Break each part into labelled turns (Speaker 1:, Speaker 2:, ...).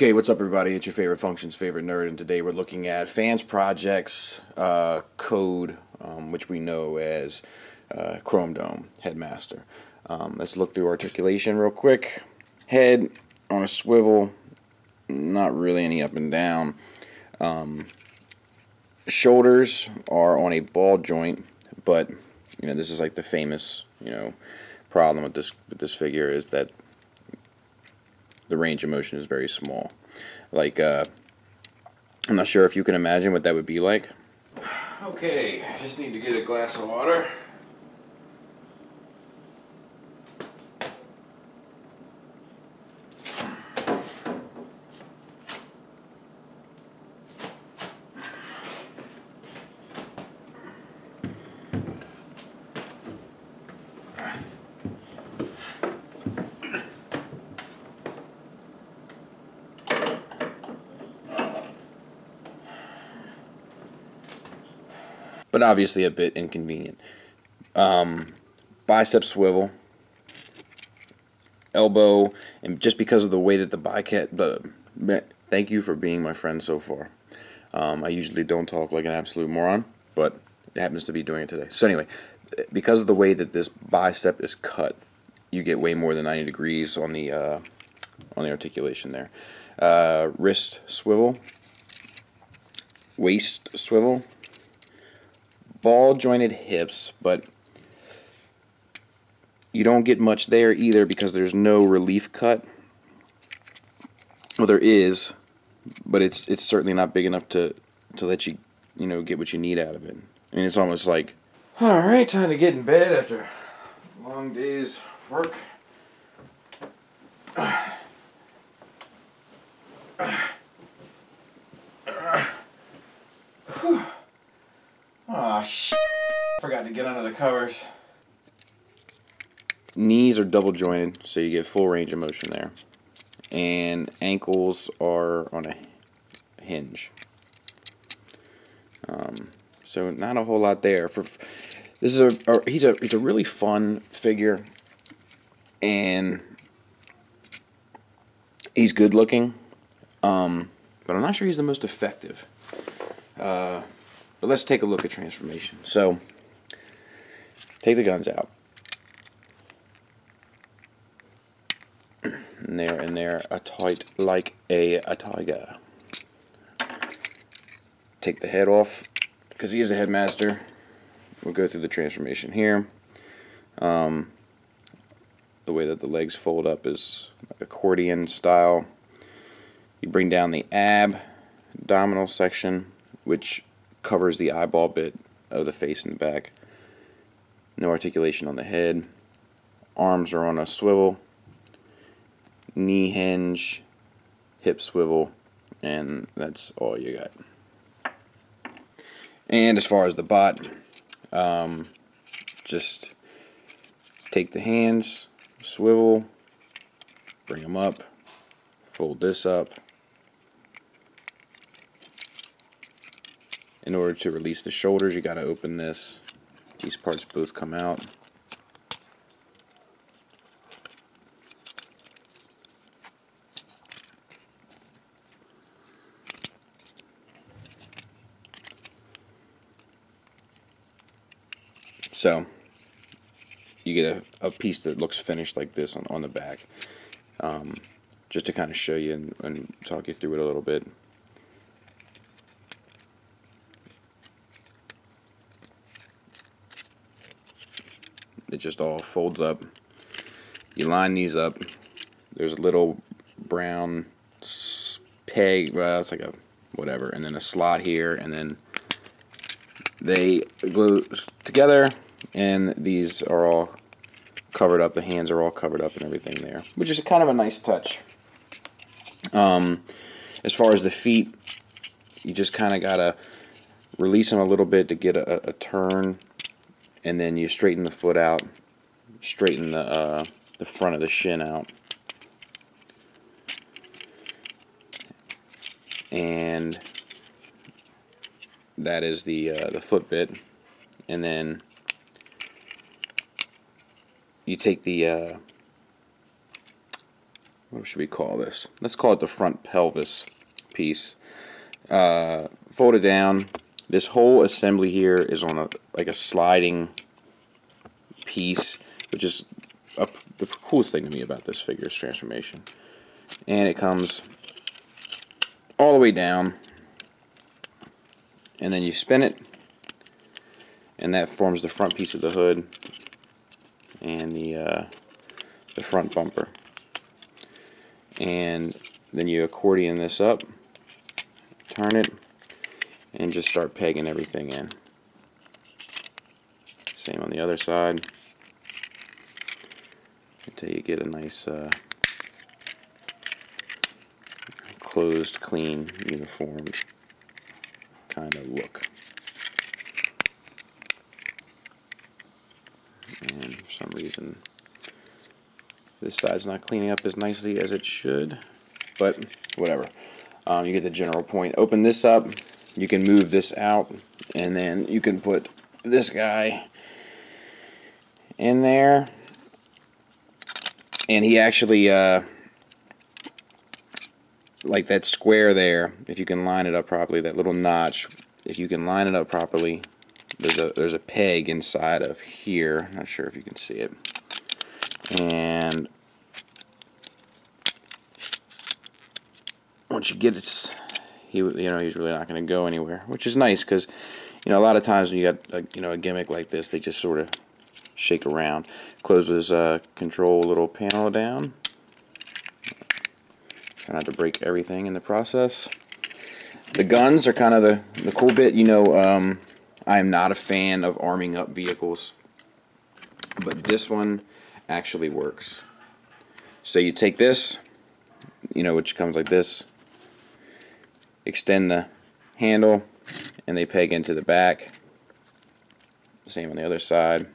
Speaker 1: Okay, what's up everybody? It's your favorite functions, favorite nerd, and today we're looking at Fansproject's code, which we know as Chromedome, Headmaster. Let's look through articulation real quick. Head on a swivel, not really any up and down. Shoulders are on a ball joint, but this is like the famous problem with this figure is that the range of motion is very small. Like, I'm not sure if you can imagine what that would be like. Okay, I just need to get a glass of water. But obviously a bit inconvenient. Bicep swivel, elbow, and just because of the way that the bicep, thank you for being my friend so far. I usually don't talk like an absolute moron, but it happens to be doing it today. So anyway, because of the way that this bicep is cut, you get way more than 90 degrees on the articulation there. Wrist swivel, waist swivel, ball jointed hips, but you don't get much there either because there's no relief cut. Well, there is, but it's certainly not big enough to let you get what you need out of it. I mean, it's almost like, all right, time to get in bed after a long day's work. Oh shit, forgot to get under the covers. Knees are double jointed, so you get full range of motion there. And ankles are on a hinge. So not a whole lot there. He's a really fun figure, and he's good looking, but I'm not sure he's the most effective. But let's take a look at transformation. So, take the guns out. And they're a tight like a tiger. Take the head off, because he is a headmaster. We'll go through the transformation here. The way that the legs fold up is like accordion style. You bring down the abdominal section, which covers the eyeball bit of the face and the back. No articulation on the head. Arms are on a swivel. Knee hinge, hip swivel, and that's all you got. And as far as the bot, just take the hands, swivel, bring them up, fold this up. In order to release the shoulders, you got to open this. These parts both come out. So you get a piece that looks finished like this on the back. Just to kind of show you and talk you through it a little bit. It just all folds up. You line these up. There's a little brown peg, well, it's like a whatever, and then a slot here, and then they glue together, and these are all covered up. The hands are all covered up and everything there, which is kind of a nice touch. As far as the feet, you just kind of gotta release them a little bit to get a turn. And then you straighten the foot out, straighten the front of the shin out, and that is the foot bit. And then you take the what should we call this? Let's call it the front pelvis piece. Fold it down. This whole assembly here is on like a sliding piece, which is the coolest thing to me about this figure's transformation. And it comes all the way down, and then you spin it, and that forms the front piece of the hood and the front bumper. And then you accordion this up, turn it, and just start pegging everything in. Same on the other side until you get a nice closed, clean, uniformed kind of look. And for some reason this side's not cleaning up as nicely as it should, but whatever. You get the general point. Open this up, you can move this out, and then you can put this guy in there, and he actually like that square there, if you can line it up properly, that little notch, if you can line it up properly, there's a peg inside of here. Not sure if you can see it. And once you get it, he's really not going to go anywhere, which is nice, because a lot of times when you got a gimmick like this, they just sort of shake around. Closes control little panel down. Try not to break everything in the process. The guns are kind of the cool bit. I am not a fan of arming up vehicles, but this one actually works. So you take this, which comes like this, extend the handle, and they peg into the back. Same on the other side.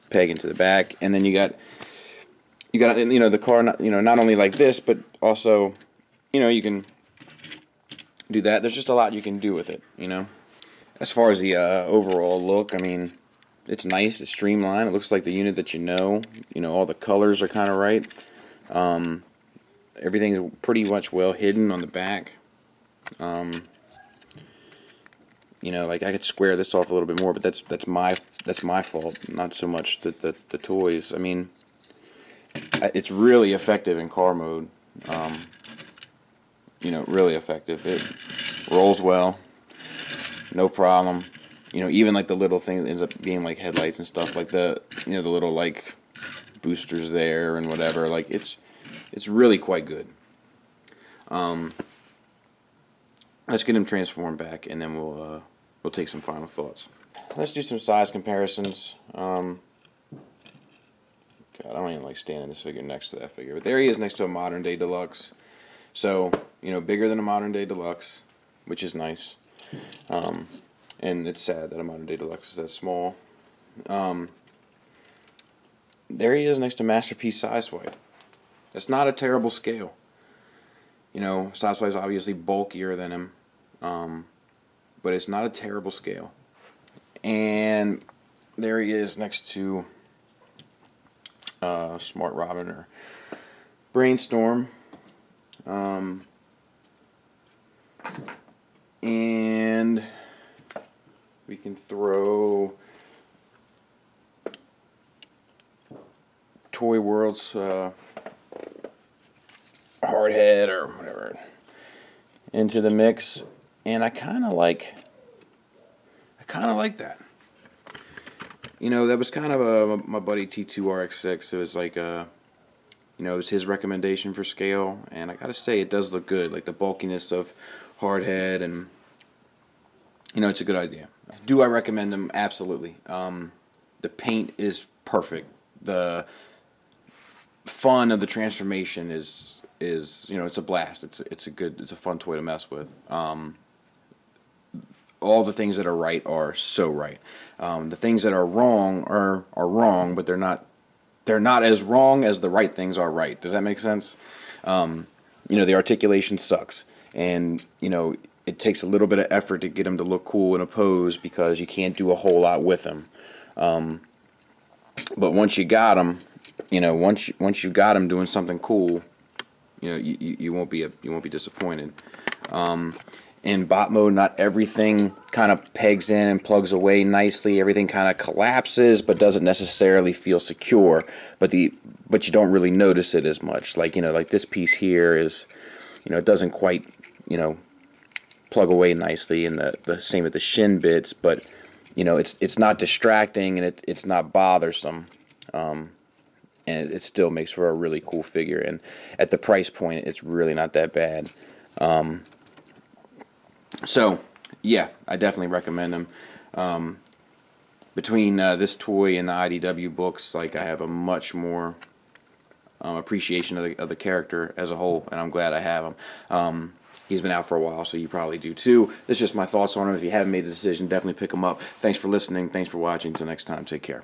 Speaker 1: Peg into the back, and then you got the car, not only like this, but also you can do that. There's just a lot you can do with it. As far as the overall look, I mean, it's nice, it's streamlined, it looks like the unit that all the colors are kind of right. Everything's pretty much well hidden on the back. Like I could square this off a little bit more, but that's my fault, not so much the toys. I mean, it's really effective in car mode. Really effective. It rolls well, no problem. Even like the little thing that ends up being like headlights and stuff, like the the little like boosters there and whatever. Like it's really quite good. Let's get him transformed back, and then we'll take some final thoughts. Let's do some size comparisons. God, I don't even like standing this figure next to that figure, but there he is next to a modern day deluxe. So bigger than a modern day deluxe, which is nice. And it's sad that a modern day deluxe is that small. There he is next to Masterpiece Sideswipe. That's not a terrible scale. Sideswipe's obviously bulkier than him, but it's not a terrible scale. And there he is next to Smart Robin or Brainstorm. And we can throw Toy World's Hardhead or whatever into the mix, and I kind of like that. That was kind of my buddy T2RX6. It was like it was his recommendation for scale, and I gotta say it does look good. Like the bulkiness of Hardhead, and it's a good idea. Do I recommend them? Absolutely. The paint is perfect. The fun of the transformation is it's a blast. It's a fun toy to mess with. All the things that are right are so right. The things that are wrong are wrong, but they're not as wrong as the right things are right. Does that make sense? The articulation sucks, and it takes a little bit of effort to get him to look cool in a pose because you can't do a whole lot with him. But once you got him, you know, once you got him doing something cool, you know, you won't be disappointed. In bot mode, not everything kind of pegs in and plugs away nicely. Everything kind of collapses, but doesn't necessarily feel secure. But you don't really notice it as much. Like, you know, like this piece here is, you know, it doesn't quite, you know, plug away nicely, and the same with the shin bits. But you know, it's not distracting, and it's not bothersome. And it still makes for a really cool figure. And at the price point, it's really not that bad. So, yeah, I definitely recommend them. Between this toy and the IDW books, like, I have a much more appreciation of the character as a whole, and I'm glad I have him. He's been out for a while, so you probably do too. This is just my thoughts on him. If you haven't made a decision, definitely pick him up. Thanks for listening. Thanks for watching. Until next time, take care.